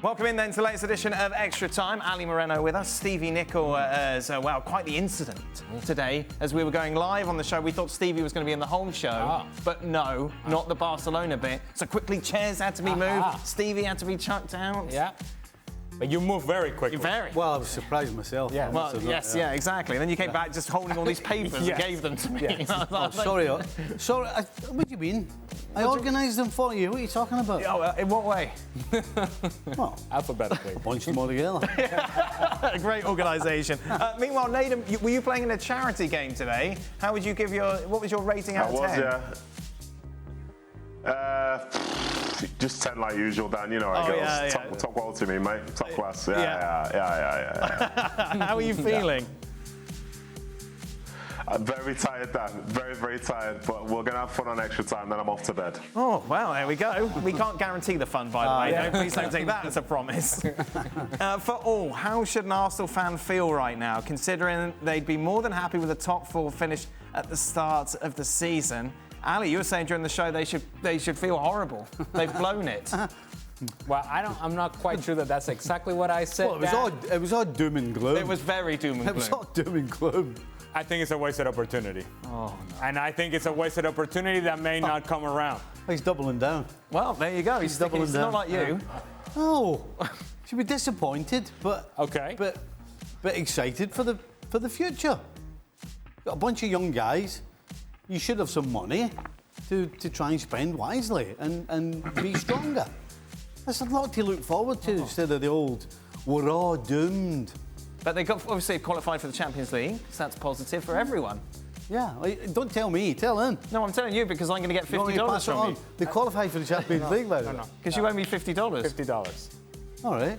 Welcome in then to the latest edition of Extra Time. Ali Moreno with us, Stevie Nicol as well. Quite the incident today as we were going live on the show. We thought Stevie was going to be in the whole show, but no, not the Barcelona bit. So quickly chairs had to be moved. Stevie had to be chucked out. Yeah. But you move very quickly. Very. Well, I was surprised myself. Yeah. Well, yes, yeah, exactly. And then you came back just holding all these papers and gave them to me. Yes. Sorry. What do you mean? I organised them for you. What are you talking about? Oh, in what way? Well, alphabetically. Bunch them all together. A great organisation. Meanwhile, Nedum, were you playing in a charity game today? How would you give what was your rating out of 10? I was, just 10 like usual, Dan. You know how it goes. Top quality, me, mate. Top class. Yeah. How are you feeling? I'm very tired, Dan. Very, very tired. But we're going to have fun on Extra Time, then I'm off to bed. Oh, well, there we go. We can't guarantee the fun, by the way. No, please don't take that as a promise. For all, how should an Arsenal fan feel right now, considering they'd be more than happy with a top four finish at the start of the season? Ali, you were saying during the show they should feel horrible. They've blown it. Well, I'm not quite sure that's exactly what I said. Well, it was all doom and gloom. It was very doom and gloom. It was all doom and gloom. I think it's a wasted opportunity. Oh, no. And I think it's a wasted opportunity that may not come around. He's doubling down. Well, there you go. He's doubling down. Not like you. No. Should be disappointed, but okay. But excited for the future. Got a bunch of young guys. You should have some money to try and spend wisely and be stronger. There's a lot to look forward to instead of the old, we're all doomed. But they got obviously qualified for the Champions League, so that's positive for everyone. Yeah, don't tell me, tell them. No, I'm telling you because I'm going to get $50 from you. They qualified for the Champions League, by the way. No. Because you owe me $50. $50. All right.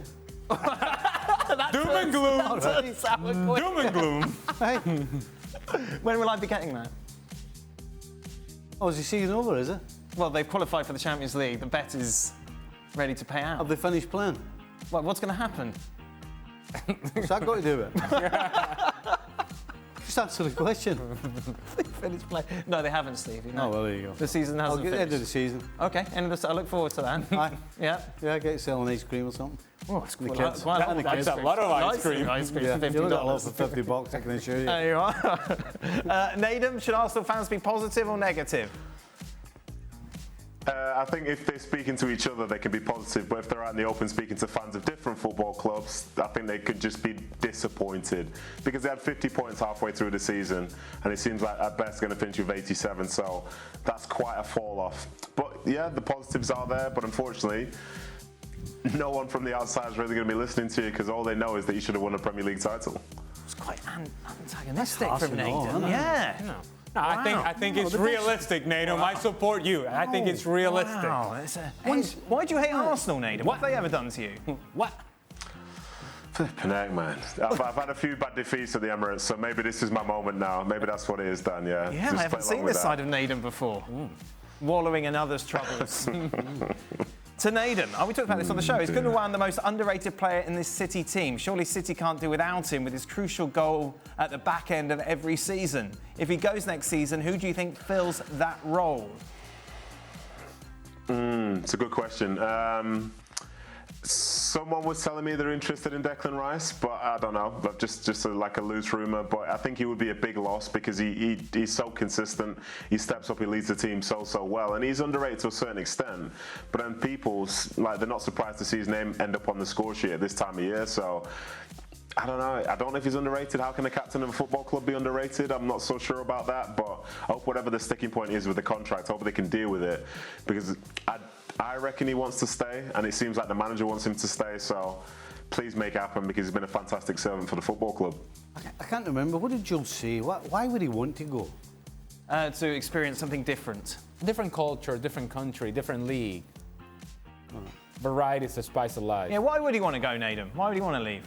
Doom and gloom. Right. Doom and gloom. Hey. When will I be getting that? Oh, is the season over, is it? Well, they've qualified for the Champions League. The bet is ready to pay out. Have they finished playing? Well, what's going to happen? What's that got to do with it? Just answer the question. They finished playing. No, they haven't, Stevie. No. Oh, well, there you go. The season hasn't finished. End of the season. Okay, end of the. I look forward to that. Aye. Yeah, get selling ice cream or something. Oh, it's the quite kids. That's a lot of ice cream. Ice cream Yeah, for you don't get a lot $50. for $50, I can assure you. There you are. Nedum, should Arsenal fans be positive or negative? I think if they're speaking to each other, they can be positive. But if they're out in the open speaking to fans of different football clubs, I think they could just be disappointed. Because they had 50 points halfway through the season, and it seems like at best going to finish with 87. So that's quite a fall off. But yeah, the positives are there. But unfortunately, no one from the outside is really going to be listening to you because all they know is that you should have won a Premier League title. It's quite antagonistic from Arsenal, Nedum. Yeah. No. No, I think it's realistic, Nedum. I support you. I think it's realistic. Wow. Why do you hate Arsenal, Nedum? What have they ever done to you? What? Flipping heck, man. I've had a few bad defeats at the Emirates, so maybe this is my moment now. Maybe that's what it is, Dan, yeah. Yeah, I haven't seen this side of Nedum before. Wallowing in others' troubles. To Nedum, we talked about this on the show. Is Gundogan the most underrated player in this City team? Surely City can't do without him with his crucial goal at the back end of every season. If he goes next season, who do you think fills that role? It's a good question. Someone was telling me they're interested in Declan Rice, but I don't know. But just like a loose rumour. But I think he would be a big loss because he's so consistent. He steps up, he leads the team so well, and he's underrated to a certain extent. But then people they're not surprised to see his name end up on the score sheet at this time of year. So I don't know. I don't know if he's underrated. How can a captain of a football club be underrated? I'm not so sure about that. But I hope whatever the sticking point is with the contract, I hope they can deal with it because I reckon he wants to stay, and it seems like the manager wants him to stay, so please make it happen because he's been a fantastic servant for the football club. I can't remember. What did Joe say? Why would he want to go? To experience something different. Different culture, different country, different league. Variety is the spice of life. Yeah, why would he want to go, Nedum? Why would he want to leave?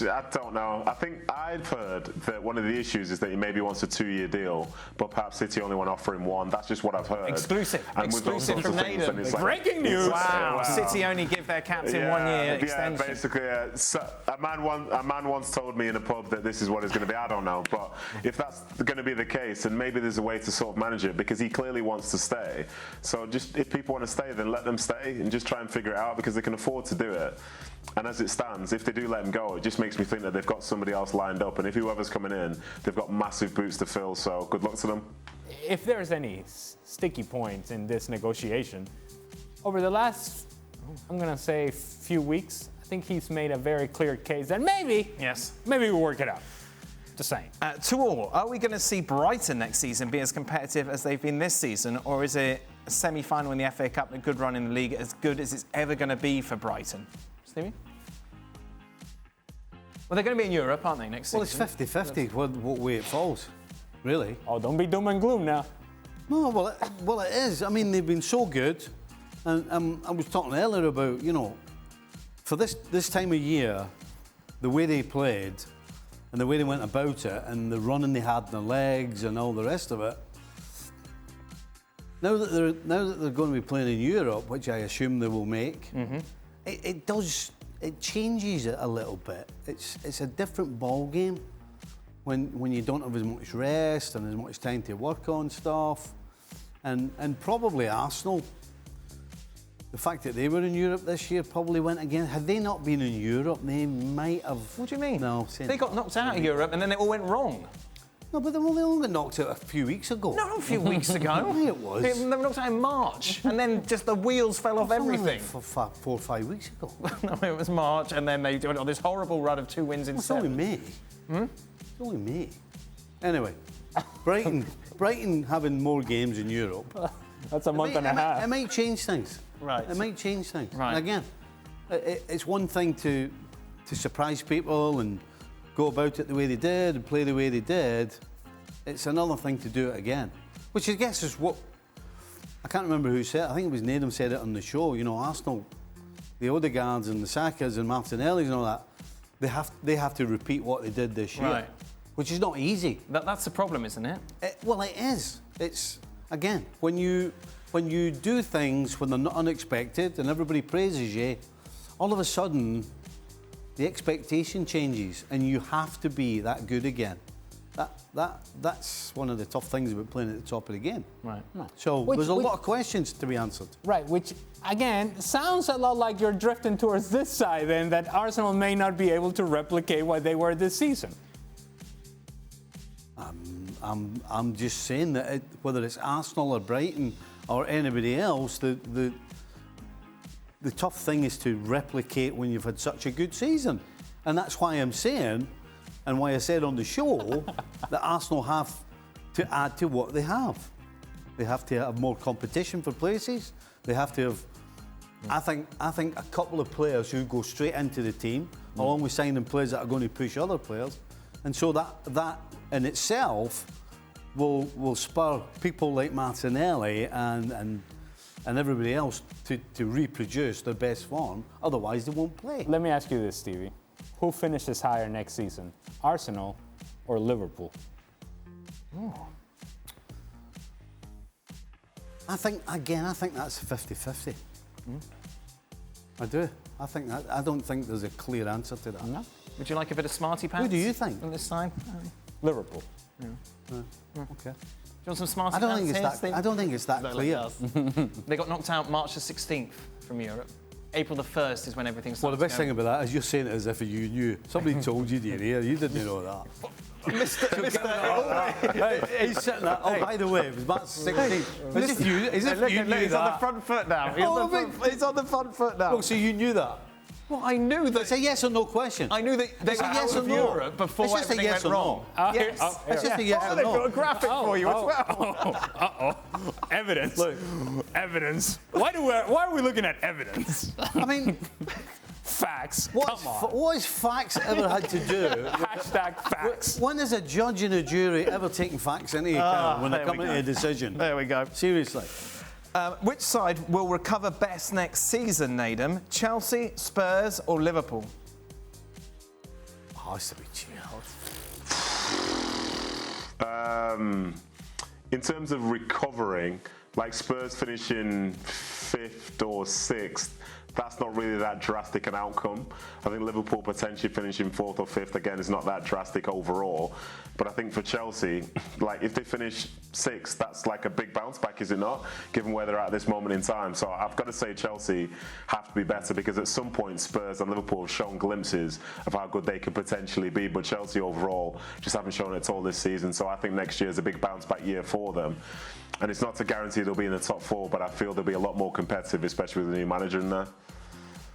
I don't know. I think I've heard that one of the issues is that he maybe wants a 2-year deal, but perhaps City only want to offer him 1. That's just what I've heard. Exclusive. And Exclusive from Nedum. Breaking news. Wow. City only give their captain 1 year extension. Yeah, basically. So a man once told me in a pub that this is what it's going to be. I don't know, but if that's going to be the case, then maybe there's a way to sort of manage it, because he clearly wants to stay. So just if people want to stay, then let them stay and just try and figure it out, because they can afford to do it. And as it stands, if they do let him go, it just makes me think that they've got somebody else lined up. And if whoever's coming in, they've got massive boots to fill. So good luck to them. If there's any sticky points in this negotiation, over the last, I'm going to say, few weeks, I think he's made a very clear case that maybe we'll work it out. Just saying. To all, are we going to see Brighton next season be as competitive as they've been this season, or is it a semi-final in the FA Cup and a good run in the league as good as it's ever going to be for Brighton? Stevie? Well, they're going to be in Europe, aren't they, next season? Well, it's 50-50 what way it falls, really. Oh, don't be doom and gloom now. No, well, it is. I mean, they've been so good. And I was talking earlier about, for this time of year, the way they played and the way they went about it and the running they had in their legs and all the rest of it. Now that they're going to be playing in Europe, which I assume they will make, it changes it a little bit. It's a different ball game when you don't have as much rest and as much time to work on stuff, and probably Arsenal. The fact that they were in Europe this year probably went again. Had they not been in Europe, they might have. What do you mean? No, they got knocked out of Europe and then it all went wrong. No, but they only got knocked out a few weeks ago. No, a few weeks ago. Yeah, it was. They were knocked out in March, and then just the wheels fell off everything. For 4 or 5 weeks ago. No, it was March, and then they went on this horrible run of 2 wins in 7. It's only May. It's only May. Anyway, Brighton having more games in Europe. That's a month and a half. It might change things. Right. It might change things. Right. And again, it's one thing to surprise people and go about it the way they did and play the way they did. It's another thing to do it again, which I guess is what I can't remember who said it. I think it was Nedum said it on the show. Arsenal, the Odegaards and the Sakas and Martinellis and all that, they have to repeat what they did this year, Right. which is not easy. That's the problem, isn't it? Well, it is. It's again when you do things when they're not unexpected and everybody praises you, all of a sudden the expectation changes and you have to be that good again. That's one of the tough things about playing at the top of the game. Right. So there's a lot of questions to be answered. Right, which again sounds a lot like you're drifting towards this side, and that Arsenal may not be able to replicate what they were this season. I'm just saying that whether it's Arsenal or Brighton or anybody else, the tough thing is to replicate when you've had such a good season, and that's why I'm saying. And why I said on the show that Arsenal have to add to what they have. They have to have more competition for places. They have to have, I think a couple of players who go straight into the team, along with signing players that are going to push other players. And so that in itself will spur people like Martinelli and everybody else to reproduce their best form. Otherwise, they won't play. Let me ask you this, Stevie. Who finishes higher next season, Arsenal or Liverpool? I think that's 50-50. I do. I don't think there's a clear answer to that. No. Would you like a bit of smarty pants? Who do you think? On this side? Liverpool. Okay. Do you want some smarty I don't pants think it's here, that. Steve? I don't think it's that clear. They got knocked out March the 16th from Europe. April the 1st is when everything started. Well, the best thing about that is you're saying it as if you knew. Somebody told you, dear. You didn't know that. He's sitting there. Oh, by the way, it was March 16th. As if you knew that. He's on the front foot now. He's on the front foot now. Oh, so you knew that? Well, I knew that. It's a yes or no question. I knew that they It's were a yes out or of no. Europe before It's just a everything yes went or wrong. no. Yes. It's just a yes or They've got a no. graphic for you as well. Evidence. Look. Evidence. Why are we looking at evidence? I mean, Facts. what has facts ever had to do? Hashtag facts. When has a judge and a jury ever taken facts into account when they're coming to a decision? There we go. Seriously. Which side will recover best next season, Nedum? Chelsea, Spurs, or Liverpool? has to be Chelsea. In terms of recovering, like Spurs finishing 5th or 6th, that's not really that drastic an outcome. I think Liverpool potentially finishing 4th or 5th, again, is not that drastic overall. But I think for Chelsea, like if they finish 6th, that's like a big bounce back, is it not? Given where they're at this moment in time. So I've got to say Chelsea have to be better, because at some point Spurs and Liverpool have shown glimpses of how good they could potentially be. But Chelsea overall just haven't shown it all this season. So I think next year is a big bounce back year for them. And it's not to guarantee they'll be in the top 4, but I feel they'll be a lot more competitive, especially with the new manager in there.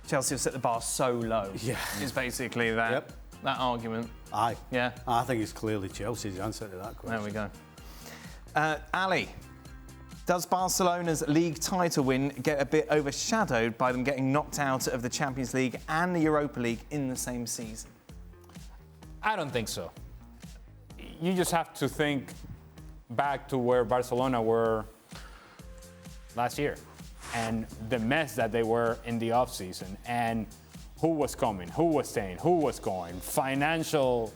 Chelsea have set the bar so low. Yeah. Is basically that argument. Aye. Yeah. I think it's clearly Chelsea's answer to that question. There we go. Ali, does Barcelona's league title win get a bit overshadowed by them getting knocked out of the Champions League and the Europa League in the same season? I don't think so. You just have to think back to where Barcelona were last year and the mess that they were in the offseason, and who was coming, who was staying, who was going, financial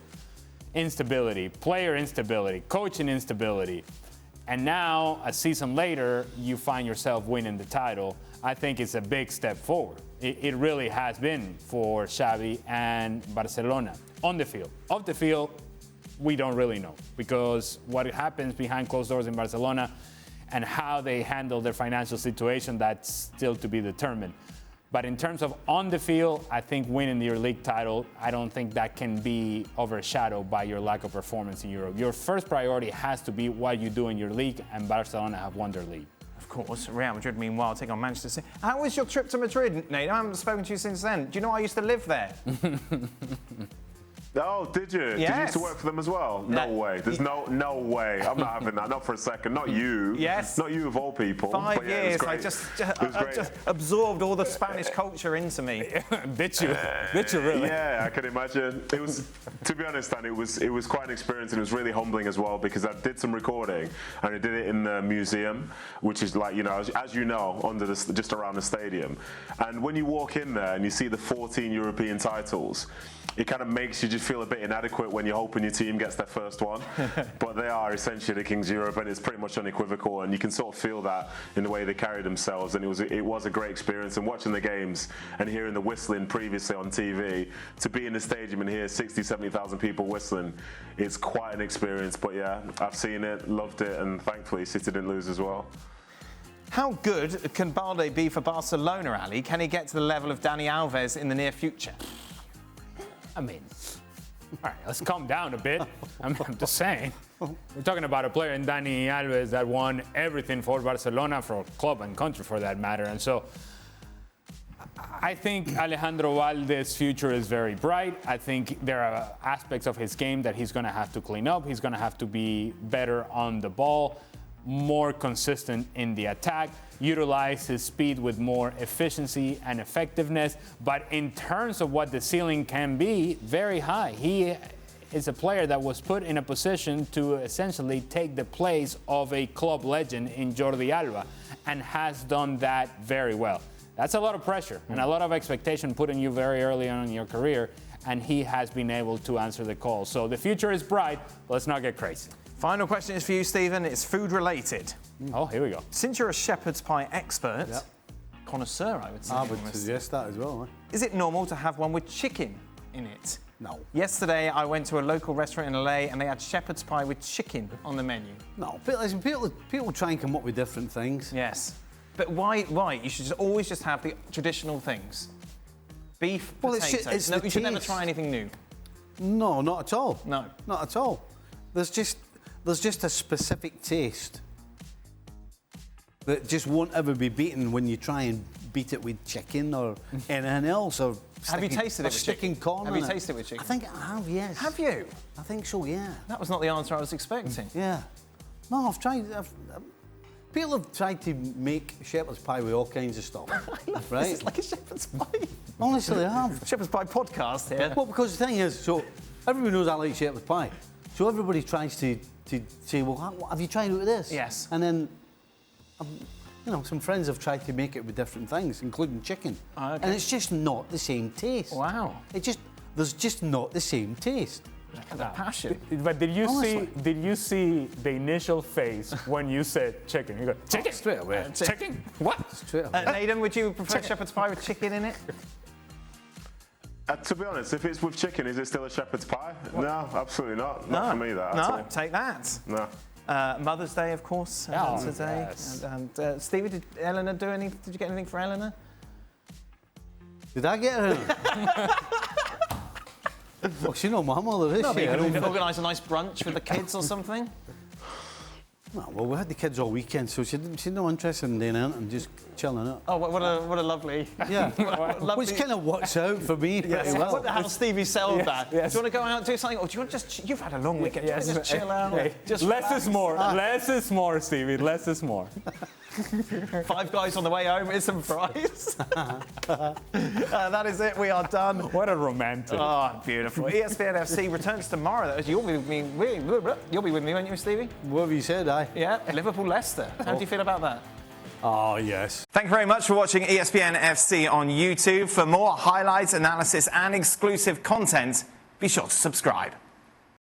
instability, player instability, coaching instability. And now, a season later, you find yourself winning the title. I think it's a big step forward. It really has been for Xavi and Barcelona on the field. Off the field, we don't really know, because what happens behind closed doors in Barcelona and how they handle their financial situation, that's still to be determined. But in terms of on the field, I think winning your league title, I don't think that can be overshadowed by your lack of performance in Europe. Your first priority has to be what you do in your league, and Barcelona have won their league. Of course. Real Madrid, meanwhile, take on Manchester City. How was your trip to Madrid, Nate? I haven't spoken to you since then. Do you know I used to live there? Oh, did you? Yes. Did you used to work for them as well? No way. There's no way. I'm not having that. Not for a second. Not you. Yes. Not you of all people. 5 yeah, years. I just absorbed all the Spanish culture into me. Did you really? Yeah, I can imagine. It was, to be honest, Dan, it was quite an experience, and it was really humbling as well, because I did some recording, and I did it in the museum, which is like, as you know, under just around the stadium. And when you walk in there and you see the 14 European titles, it kind of makes you just feel a bit inadequate when you're hoping your team gets their first one. But they are essentially the Kings of Europe, and it's pretty much unequivocal, and you can sort of feel that in the way they carry themselves. And it was a great experience. And watching the games and hearing the whistling previously on TV, to be in the stadium and hear 60, 70,000 people whistling, it's quite an experience. But yeah, I've seen it, loved it, and thankfully City didn't lose as well. How good can Balde be for Barcelona, Ali? Can he get to the level of Dani Alves in the near future? I mean, all right, let's calm down a bit. I'm just saying. We're talking about a player in Dani Alves that won everything for Barcelona, for club and country for that matter. And so I think Alejandro Balde's future is very bright. I think there are aspects of his game that he's going to have to clean up. He's going to have to be better on the ball, more consistent in the attack, utilize his speed with more efficiency and effectiveness. But in terms of what the ceiling can be, very high. He is a player that was put in a position to essentially take the place of a club legend in Jordi Alba, and has done that very well. That's a lot of pressure and a lot of expectation put on you very early on in your career, and he has been able to answer the call. So the future is bright. Let's not get crazy. Final question is for you, Stephen. It's food related. Oh, here we go. Since you're a shepherd's pie expert, connoisseur, I would say. I would suggest that as well. Is it normal to have one with chicken in it? No. Yesterday, I went to a local restaurant in LA and they had shepherd's pie with chicken on the menu. No, but listen, people try and come up with different things. Yes. But why? You should always just have the traditional things. Beef, potatoes. You should never try anything new. No, not at all. No. Not at all. There's just a specific taste that just won't ever be beaten when you try and beat it with chicken or anything else. Or have you tasted it with chicken? Corn. Have you tasted it with chicken? I think I have, yes. Have you? I think so, yeah. That was not the answer I was expecting. Yeah. No, I've tried. People have tried to make shepherd's pie with all kinds of stuff. I love right? This. It's like a shepherd's pie. Honestly, I have. Shepherd's pie podcast here. Well, because the thing is, so everybody knows I like shepherd's pie. So everybody tries to say, well, have you tried it with this? Yes. And then, some friends have tried to make it with different things, including chicken. Okay. And it's just not the same taste. Wow. there's just not the same taste. The passion. But did you Honestly. see the initial face when you said chicken? You go, chicken? Straight away. Chicken? What? Straight away. Nedum, would you prefer shepherd's pie with chicken in it? To be honest, if it's with chicken, is it still a shepherd's pie? No, absolutely not. Not for me, that at all. Take that. No. Mother's Day, of course, today. Yes. And Stevie, did Eleanor do anything? Did you get anything for Eleanor? Did I get her? Well, she know my mother, is No, she? but you could organise a nice brunch with the kids or something. No, well, we had the kids all weekend, so she's no interested in doing it and just chilling out. Oh, what a lovely... Yeah, lovely... which kind of works out for me pretty well. What the hell Stevie sold that? Yes. Do you want to go out and do something? Or do you want to just... You've had a long weekend. Do you want to just chill out? Hey, Just less relax? is more. Less is more, Stevie. Less is more. 5 guys on the way home with some fries. That is it. We are done. What a romantic. Oh, beautiful. ESPN FC returns tomorrow. You'll be with me. You'll be with me, won't you, Stevie? What have you said, aye? Yeah. Liverpool-Leicester. How do you feel about that? Oh, yes. Thank you very much for watching ESPN FC on YouTube. For more highlights, analysis, and exclusive content, be sure to subscribe.